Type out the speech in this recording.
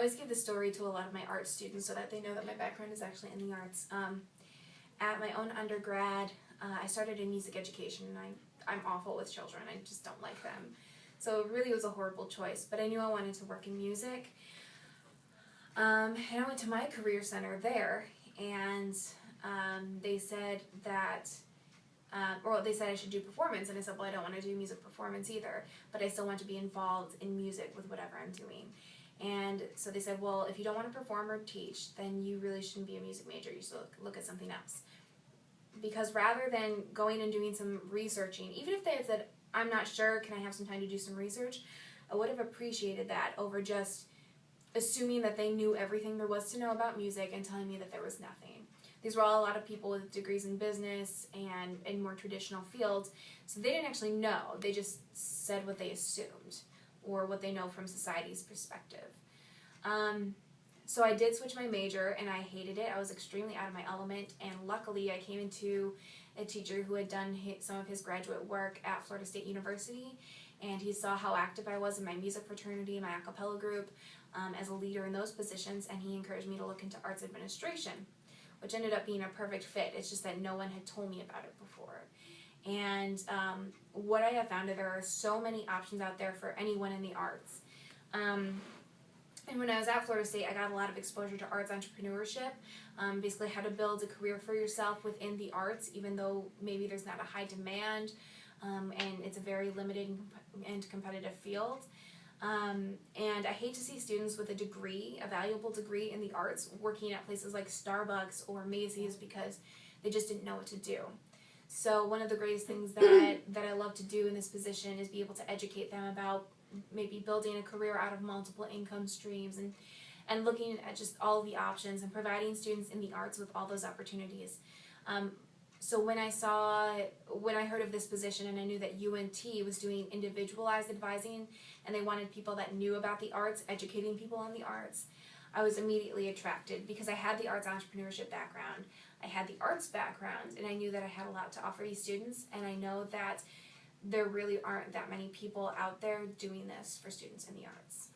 always give the story to a lot of my art students so that they know that my background is actually in the arts. At my own undergrad, I started in music education, and I'm awful with children. I just don't like them. So it really was a horrible choice, but I knew I wanted to work in music. And I went to my career center there, and they said that, they said I should do performance, and I said, well, I don't want to do music performance either, but I still want to be involved in music with whatever I'm doing. And so they said, well, if you don't want to perform or teach, then you really shouldn't be a music major. You should look at something else. Because rather than going and doing some researching, even if they had said, I'm not sure, can I have some time to do some research, I would have appreciated that over just assuming that they knew everything there was to know about music and telling me that there was nothing. These were all a lot of people with degrees in business and in more traditional fields, so they didn't actually know. They just said what they assumed or what they know from society's perspective. So I did switch my major, and I hated it. I was extremely out of my element, and luckily I came into a teacher who had done some of his graduate work at Florida State University, and he saw how active I was in my music fraternity, my a cappella group, as a leader in those positions, and he encouraged me to look into arts administration, which ended up being a perfect fit. It's just that no one had told me about it before. And what I have found is there are so many options out there for anyone in the arts. And when I was at Florida State, I got a lot of exposure to arts entrepreneurship, basically how to build a career for yourself within the arts, even though maybe there's not a high demand, and it's a very limited and competitive field. And I hate to see students with a degree, a valuable degree in the arts, working at places like Starbucks or Macy's because they just didn't know what to do. So one of the greatest things that I love to do in this position is be able to educate them about maybe building a career out of multiple income streams and looking at just all the options and providing students in the arts with all those opportunities. So when I heard of this position and I knew that UNT was doing individualized advising and they wanted people that knew about the arts, educating people on the arts, I was immediately attracted because I had the arts entrepreneurship background, I had the arts background, and I knew that I had a lot to offer these students, and I know that there really aren't that many people out there doing this for students in the arts.